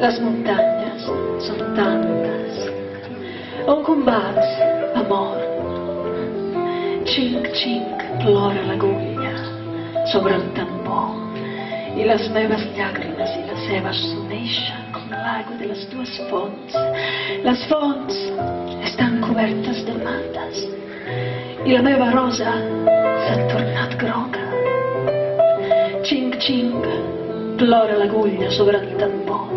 Las montañas son tantas. Un combats, amor. Cinc, cinc, plora l'agulla sobre el tambor i les meves llàgrimes i les seves s'uneixen com l'aigua de les dues fonts. Les fonts estan cobertes de mates i la meva rosa s'ha tornat groga. Cinc, cinc, plora l'agulla sobre el tambor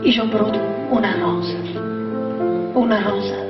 i jo broto una rosa